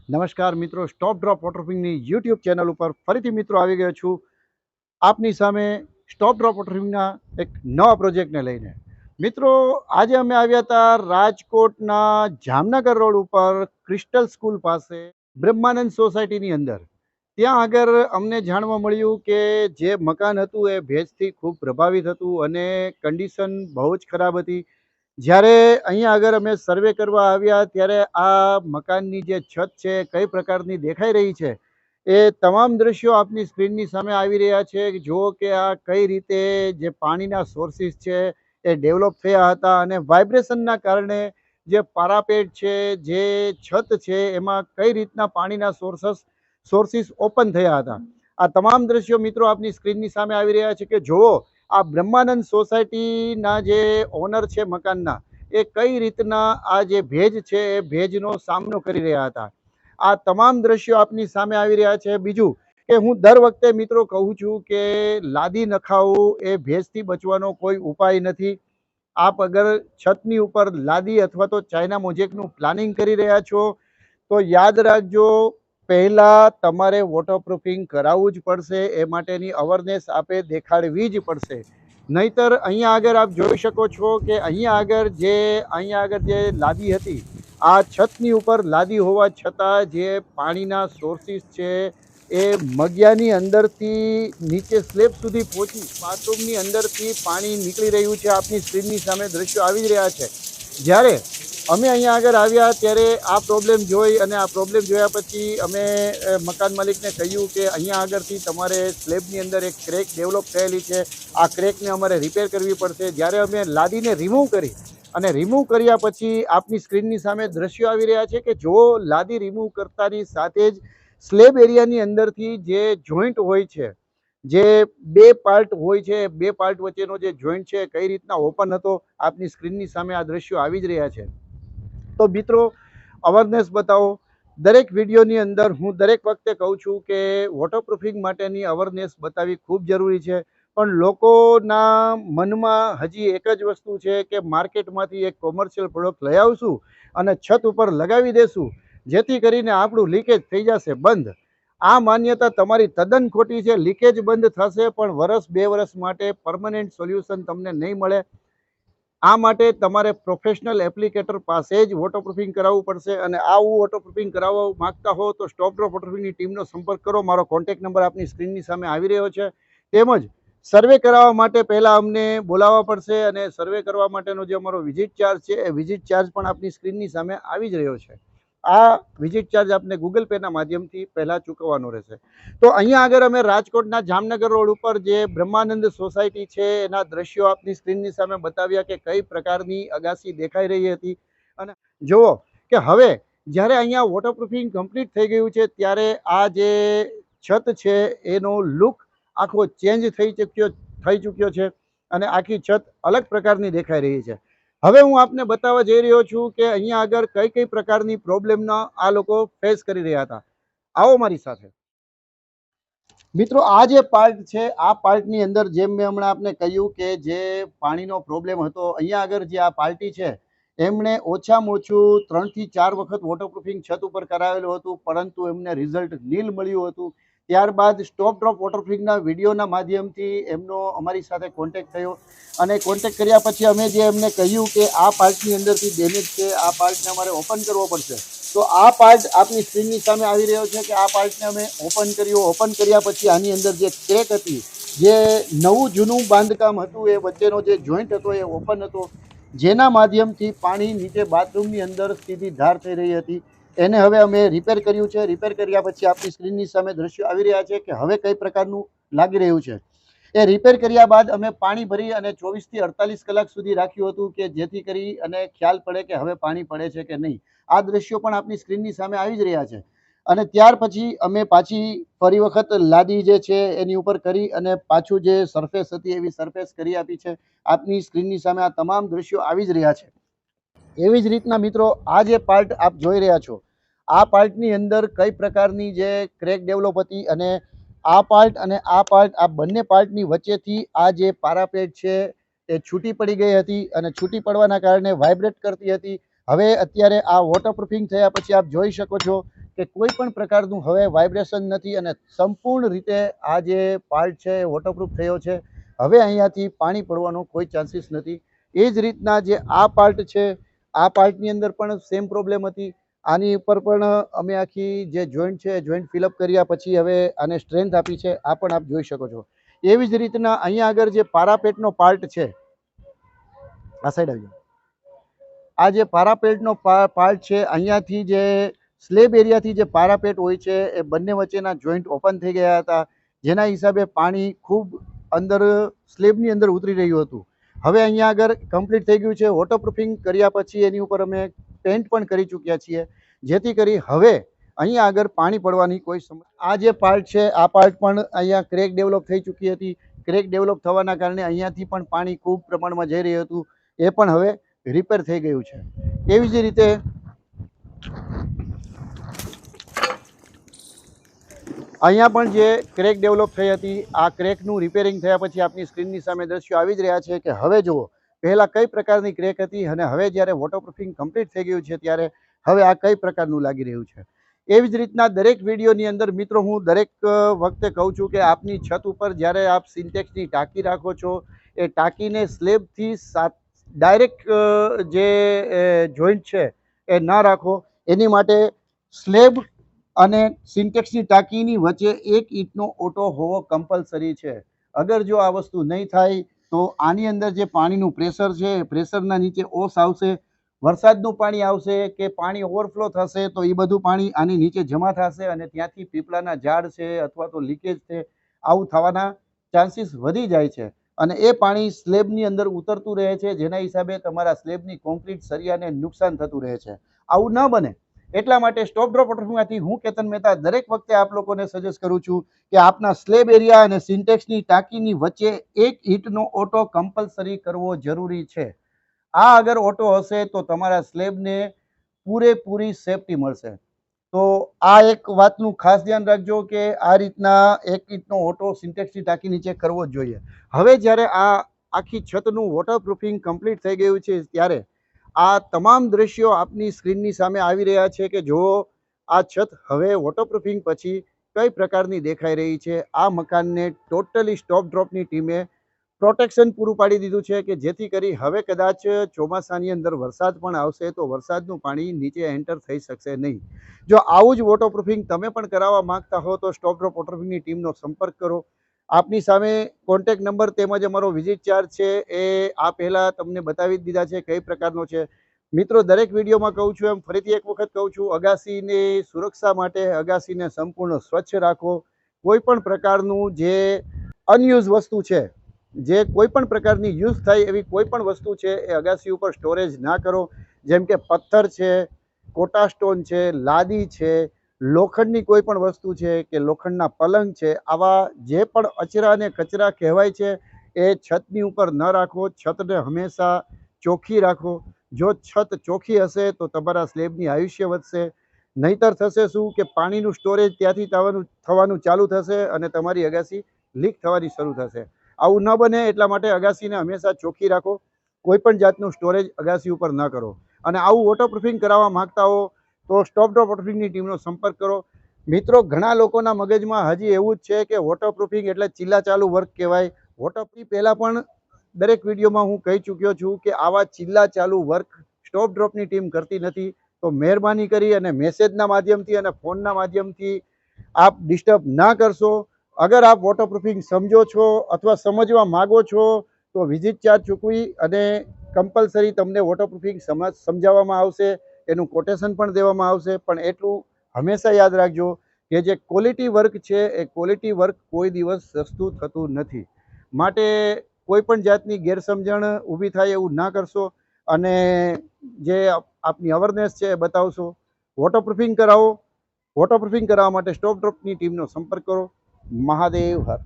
નમસ્કાર મિત્રો, stop drop વોટરપ્રૂફિંગની YouTube channel ઉપર ફરીથી મિત્રો આવી ગયો છું આપની સામે સ્ટોપ ડ્રોપ વોટરપ્રૂફિંગના એક નવા પ્રોજેક્ટને લઈને. મિત્રો, આજે અમે આવ્યા હતા રાજકોટના જામનગર રોડ ઉપર ક્રિસ્ટલ સ્કૂલ પાસે બ્રહ્માનંદ સોસાયટીની અંદર. ત્યાં આગળ અમને જાણવા મળ્યું કે જે મકાન હતું એ ભેજથી ખૂબ પ્રભાવિત હતું અને કન્ડિશન બહુ જ ખરાબ હતી. જ્યારે અહીંયા આગળ અમે સર્વે કરવા આવ્યા ત્યારે આ મકાનની જે છત છે કઈ પ્રકારની દેખાઈ રહી છે એ તમામ દ્રશ્યો આપની સ્ક્રીનની સામે આવી રહ્યા છે. જુઓ કે આ કઈ રીતે જે પાણીના સોર્સિસ છે એ ડેવલપ થયા હતા અને વાઇબ્રેશનના કારણે જે પારાપેટ છે, જે છત છે, એમાં કઈ રીતના પાણીના સોર્સિસ ઓપન થયા હતા. આ તમામ દ્રશ્યો મિત્રો આપની સ્ક્રીનની સામે આવી રહ્યા છે કે જુઓ આ બ્રહ્માનંદ સોસાયટીના જે ઓનર છે મકાનના, એ કઈ રીતના આ જે ભેજ છે એ ભેજનો સામનો કરી રહ્યા હતા. આ તમામ દ્રશ્યો આપની સામે આવી રહ્યા છે. બીજું કે હું દર વખતે મિત્રો કહું છું કે લાદી નખાવવું એ ભેજથી બચવાનો કોઈ ઉપાય નથી. આપ અગર છતની ઉપર લાદી અથવા તો ચાઇના મોઝેકનું પ્લાનિંગ કરી રહ્યા છો તો યાદ રાખજો, પહેલાં તમારે વોટરપ્રૂફિંગ કરાવવું જ પડશે. એ માટેની અવેરનેસ આપે દેખાડવી જ પડશે. નહીતર અહીંયા આગળ આપ જોઈ શકો છો કે અહીંયા આગળ જે લાદી હતી, આ છતની ઉપર લાદી હોવા છતાં જે પાણીના સોર્સિસ છે એ મગિયાની અંદરથી નીચે સ્લેબ સુધી પહોંચી બાથરૂમની અંદરથી પાણી નીકળી રહ્યું છે. આપની સ્ક્રીનની સામે દ્રશ્યો આવી જ રહ્યા છે. જ્યારે અમે અહીંયા આગળ આવ્યા ત્યારે આ પ્રોબ્લેમ જોઈ અને આ પ્રોબ્લેમ જોયા પછી અમે મકાન માલિકને કહ્યું કે અહીંયા આગળથી તમારે સ્લેબની અંદર એક ક્રેક ડેવલપ થયેલી છે, આ ક્રેકને અમારે રિપેર કરવી પડશે. જ્યારે અમે લાદીને રિમૂવ કરી અને રિમૂવ કર્યા પછી આપની સ્ક્રીનની સામે દ્રશ્યો આવી રહ્યા છે કે જો લાદી રિમૂવ કરતાની સાથે જ સ્લેબ એરિયાની અંદરથી જે જોઈન્ટ હોય છે, જે બે પાર્ટ હોય છે, બે પાર્ટ વચ્ચેનો જે જોઈન્ટ છે કઈ રીતના ઓપન હતો, આપની સ્ક્રીનની સામે આ દ્રશ્યો આવી જ રહ્યા છે. તો મિત્રો, અવેરનેસ બતાવો. દરેક વિડીયોની અંદર હું દરેક વખતે કહું છું કે વોટરપ્રૂફિંગ માટેની અવેરનેસ બતાવવી ખૂબ જરૂરી છે. પણ લોકોના મનમાં હજી એક જ વસ્તુ છે કે માર્કેટમાંથી એક કોમર્શિયલ પ્રોડક્ટ લઈ આવશું અને છત ઉપર લગાવી દેશું જેથી કરીને આપણું લીકેજ થઈ જશે બંધ. આ માન્યતા તમારી તદ્દન ખોટી છે. લીકેજ બંધ થશે પણ વર્ષ 2 વર્ષ માટે પરમનન્ટ સોલ્યુશન તમને નહીં મળે. આ માટે તમારે પ્રોફેશનલ એપ્લિકેટર પાસે જ વોટરપ્રૂફિંગ કરાવવું પડશે. અને આવું વોટરપ્રૂફિંગ કરાવવા માગતા હો તો સ્ટોપ ડ્રોપ વોટરપ્રૂફિંગની ટીમનો સંપર્ક કરો. મારો કોન્ટેક્ટ નંબર આપની સ્ક્રીનની સામે આવી રહ્યો છે. તેમજ સર્વે કરાવવા માટે પહેલાં અમને બોલાવવા પડશે અને સર્વે કરવા માટેનો જે અમારો વિઝિટ ચાર્જ છે એ વિઝિટ ચાર્જ પણ આપની સ્ક્રીનની સામે આવી જ રહ્યો છે. આ વિઝિટ ચાર્જ આપને ગૂગલ પેના માધ્યમથી પહેલાં ચૂકવવાનો રહેશે. તો અહીંયા આગળ અમે રાજકોટના જામનગર રોડ ઉપર જે બ્રહ્માનંદ સોસાયટી છે એના દ્રશ્યો આપની સ્ક્રીનની સામે બતાવ્યા કે કઈ પ્રકારની અગાસી દેખાઈ રહી હતી. અને જુઓ કે હવે જ્યારે અહીંયા વોટરપ્રૂફિંગ કમ્પ્લીટ થઈ ગયું છે ત્યારે આ જે છત છે એનો લુક આખો ચેન્જ થઈ ચૂક્યો છે અને આખી છત અલગ પ્રકારની દેખાઈ રહી છે. હવે હું આપને બતાવવા જઈ રહ્યો છું કે અહીંયા આગળ કઈ કઈ પ્રકારની પ્રોબ્લેમના આ લોકો ફેસ કરી રહ્યા હતા. આવો મારી સાથે. મિત્રો, આ જે પાર્ટ છે આ પાર્ટની અંદર જેમ મેં હમણાં આપને કહ્યું કે જે પાણીનો પ્રોબ્લેમ હતો, અહીંયા આગળ જે આ પાર્ટી છે એમણે ઓછામાં ઓછું 3 થી 4 વખત વોટરપ્રૂફિંગ છત ઉપર કરાવેલું હતું પરંતુ એમને રિઝલ્ટ નીલ મળ્યું હતું. ત્યારબાદ સ્ટોપ ડ્રોપ વોટરપ્રૂફિંગના વિડીયોના માધ્યમથી એમનો અમારી સાથે કોન્ટેક્ટ થયો અને કોન્ટેક્ટ કર્યા પછી અમે જે એમને કહ્યું કે આ પાર્ટની અંદરથી ડેમેજ છે, આ પાર્ટને અમારે ઓપન કરવો પડશે. તો આ પાર્ટ આપની સ્ક્રીનની સામે આવી રહ્યો છે કે આ પાર્ટને અમે ઓપન કર્યો. ઓપન કર્યા પછી આની અંદર જે ક્રેક હતી, જે નવું જૂનું બાંધકામ હતું એ વચ્ચેનો જે જોઈન્ટ હતો એ ઓપન હતો, જેના માધ્યમથી પાણી નીચે બાથરૂમની અંદર સીધી ધાર થઈ રહી હતી. એને હવે અમે રિપેર કર્યું છે. રિપેર કર્યા પછી આપની સ્ક્રીનની સામે દ્રશ્યો આવી રહ્યા છે કે હવે કઈ પ્રકારનું લાગી રહ્યું છે. એ રિપેર કર્યા બાદ અમે પાણી ભરી અને 24 થી 48 કલાક સુધી રાખ્યું હતું કે જેથી કરી અને ખ્યાલ પડે કે હવે પાણી પડે છે કે નહીં. આ દ્રશ્યો પણ આપની સ્ક્રીનની સામે આવી જ રહ્યા છે. અને ત્યાર પછી અમે પાછી ફરી વખત લાદી જે છે એની ઉપર કરી અને પાછું જે સરફેસ હતી એવી સરફેસ કરી આપી છે. આપની સ્ક્રીનની સામે આ તમામ દ્રશ્યો આવી જ રહ્યા છે. એવી જ રીતના મિત્રો, આ જે પાર્ટ આપ જોઈ રહ્યા છો, આ પાર્ટની અંદર કઈ પ્રકારની જે ક્રેક ડેવલપ હતી અને આ પાર્ટ અને આ પાર્ટ, આ બંને પાર્ટની વચ્ચેથી આ જે પારાપેટ છે એ છૂટી પડી ગઈ હતી અને છૂટી પડવાના કારણે વાઇબ્રેટ કરતી હતી. હવે અત્યારે આ વોટરપ્રૂફિંગ થયા પછી આપ જોઈ શકો છો કે કોઈ પણ પ્રકારનું હવે વાઇબ્રેશન નથી અને સંપૂર્ણ રીતે આ જે પાર્ટ છે એ વોટરપ્રૂફ થયો છે. હવે અહીંયાથી પાણી પડવાનો કોઈ ચાન્સીસ નથી. એ જ રીતના જે આ પાર્ટ છે, આ પાર્ટની અંદર પણ સેમ પ્રોબ્લેમ હતી. આની ઉપર પણ અમે આખી જે જોઈન્ટ છે જોઈન્ટ ફિલઅપ કર્યા પછી હવે આને સ્ટ્રેન્થ આપી છે. આ પણ આપ જોઈ શકો છો. એવી જ રીતના અહીંયા આગળ જે પારાપેટનો પાર્ટ છે, આ સાઈડ આવી જાઓ. આ જે પારાપેટનો પાર્ટ છે, અહીંયાથી જે સ્લેબ એરિયાથી જે પારાપેટ હોય છે એ બંને વચ્ચેના જોઈન્ટ ઓપન થઈ ગયા હતા, જેના હિસાબે પાણી ખૂબ અંદર સ્લેબની અંદર ઉતરી રહ્યું હતું. હવે અહીંયા આગળ કમ્પ્લીટ થઈ ગયું છે. વોટરપ્રૂફિંગ કર્યા પછી એની ઉપર અમે પેન્ટ પણ કરી ચૂક્યા છીએ, જેથી કરી હવે અહીંયા આગળ પાણી પડવાની કોઈ સમસ્યા. આ જે પાર્ટ છે, આ પાર્ટ પણ અહીંયા ક્રેક ડેવલપ થઈ ચૂકી હતી. ક્રેક ડેવલપ થવાના કારણે અહીંયાથી પણ પાણી ખૂબ પ્રમાણમાં જઈ રહ્યું હતું. એ પણ હવે રિપેર થઈ ગયું છે. એવી જ રીતે અહીંયા પણ જે ક્રેક ડેવલપ થઈ હતી, આ ક્રેકનું રિપેરિંગ થયા પછી આપની સ્ક્રીનની સામે દ્રશ્યો આવી જ રહ્યા છે કે હવે જુઓ પહેલાં કઈ પ્રકારની ક્રેક હતી અને હવે જ્યારે વોટરપ્રૂફિંગ કમ્પ્લીટ થઈ ગયું છે ત્યારે હવે આ કઈ પ્રકારનું લાગી રહ્યું છે. એવી જ રીતના દરેક વિડીયોની અંદર મિત્રો હું દરેક વખતે કહું છું કે આપની છત ઉપર જ્યારે આપ સિન્ટેક્સની ટાંકી રાખો છો, એ ટાંકીને સ્લેબથી ડાયરેક્ટ જે જોઈન્ટ છે એ ના રાખો. એની માટે સ્લેબ અને સિન્ટેક્સની ટાંકીની વચ્ચે 1 ઇંચનો ઓટો હોવો કમ્પલસરી છે. અગર જો આ વસ્તુ નહીં થાય તો આની અંદર જે પાણીનું પ્રેશર છે એ પ્રેશરના નીચે ઓસ આવશે, વરસાદનું પાણી આવશે કે પાણી ઓવરફ્લો થશે તો એ બધું પાણી આની નીચે જમા થશે અને ત્યાંથી પીપળાના ઝાડ છે અથવા તો લીકેજ છે, આવું થવાના ચાન્સીસ વધી જાય છે. અને એ પાણી સ્લેબની અંદર ઉતરતું રહે છે, જેના હિસાબે તમારા સ્લેબની કોન્ક્રીટ સરિયાને નુકસાન થતું રહે છે. આવું ન બને એટલા માટે સ્ટોપ ડ્રોપ વોટરપ્રૂફિંગમાંથી હું કેતન મહેતા દરેક વખતે આપ લોકોને સજેસ્ટ કરું છું કે આપના સ્લેબ એરિયા અને સિન્ટેક્સની ટાંકીની વચ્ચે 1 ઇંચનો ઓટો કમ્પલસરી કરવો જરૂરી છે. આ અગર ઓટો હશે તો તમારા સ્લેબને પૂરેપૂરી સેફટી મળશે. તો આ એક વાતનું ખાસ ધ્યાન રાખજો કે આ રીતના 1 ઇંચનો ઓટો સિન્ટેક્સની ટાંકી નીચે કરવો જ જોઈએ. હવે જ્યારે આ આખી છતનું વોટરપ્રૂફિંગ કમ્પ્લીટ થઈ ગયું છે ત્યારે આ તમામ દ્રશ્યો આપની સ્ક્રીનની સામે આવી રહ્યા છે કે જો આ છત હવે વોટરપ્રૂફિંગ પછી કઈ પ્રકારની દેખાઈ રહી છે. આ મકાનને ટોટલી સ્ટોપ ડ્રોપની ટીમે પ્રોટેક્શન પૂરું પાડી દીધું છે કે જેથી કરી હવે કદાચ ચોમાસાની અંદર વરસાદ પણ આવશે તો વરસાદનું પાણી નીચે એન્ટર થઈ શકશે નહીં. જો આવું જ વોટરપ્રૂફિંગ તમે પણ કરાવવા માંગતા હો તો સ્ટોપ ડ્રોપ વોટરપ્રૂફિંગની ટીમનો સંપર્ક કરો. આપની સામે કોન્ટેક્ટ નંબર તેમજ અમારો વિઝિટ ચાર્જ છે એ આ પહેલાં તમને બતાવી જ દીધા છે કઈ પ્રકારનો છે. મિત્રો દરેક વિડીયોમાં કહું છું એમ ફરીથી એક વખત કહું છું, અગાસીની સુરક્ષા માટે અગાસીને સંપૂર્ણ સ્વચ્છ રાખો. કોઈ પણ પ્રકારનું જે અનયુઝ વસ્તુ છે, જે કોઈ પણ પ્રકારની યુઝ થાય એવી કોઈ પણ વસ્તુ છે એ અગાસી ઉપર સ્ટોરેજ ના કરો. જેમ કે પથ્થર છે, કોટા સ્ટોન છે, લાદી છે, લોખંડની કોઈ પણ વસ્તુ છે કે લોખંડના પલંગ છે, આવા જે પણ અચરા અને કચરા કહેવાય છે એ છતની ઉપર ન રાખો. છતને હંમેશા ચોખ્ખી રાખો. જો છત ચોખ્ખી હશે તો તમારા સ્લેબની આયુષ્ય વધશે. નહીતર થશે શું કે પાણીનું સ્ટોરેજ ત્યાંથી થવાનું ચાલુ થશે અને તમારી અગાસી લીક થવાની શરૂ થશે. આવું ન બને એટલા માટે અગાસીને હંમેશા ચોખ્ખી રાખો. કોઈ પણ જાતનું સ્ટોરેજ અગાસી ઉપર ન કરો. અને આવું વોટરપ્રૂફિંગ કરાવવા માંગતા હો તો સ્ટોપ ડ્રોપ વોટરપ્રૂફિંગની ટીમનો સંપર્ક કરો. મિત્રો ઘણા લોકોના મગજમાં હજી એવું જ છે કે વોટરપ્રૂફિંગ એટલે ચીલા ચાલુ વર્ક કહેવાય. વોટરપ્રૂફ પહેલાં પણ દરેક વિડીયોમાં હું કહી ચૂક્યો છું કે આવા ચીલા ચાલુ વર્ક સ્ટોપ ડ્રોપની ટીમ કરતી નથી. તો મહેરબાની કરી અને મેસેજના માધ્યમથી અને ફોનના માધ્યમથી આપ ડિસ્ટર્બ ના કરશો. અગર આપ વોટરપ્રૂફિંગ સમજો છો અથવા સમજવા માગો છો તો વિઝિટ ચાર્જ ચૂકવી અને કમ્પલસરી તમને વોટરપ્રૂફિંગ સમજાવવામાં આવશે. એનું કોટેશન પણ દેવામાં આવશે. પણ એટલું હંમેશા યાદ રાખજો કે જે ક્વોલિટી વર્ક છે એ ક્વોલિટી વર્ક કોઈ દિવસ સસ્તું થતું નથી. માટે કોઈ પણ જાતની ગેરસમજણ ઊભી થાય એવું ના કરશો અને જે આપની અવેરનેસ છે એ બતાવશો. વોટરપ્રૂફિંગ કરાવો. વોટરપ્રૂફિંગ કરાવવા માટે સ્ટોપ ડ્રોપની ટીમનો સંપર્ક કરો. મહાદેવ હર.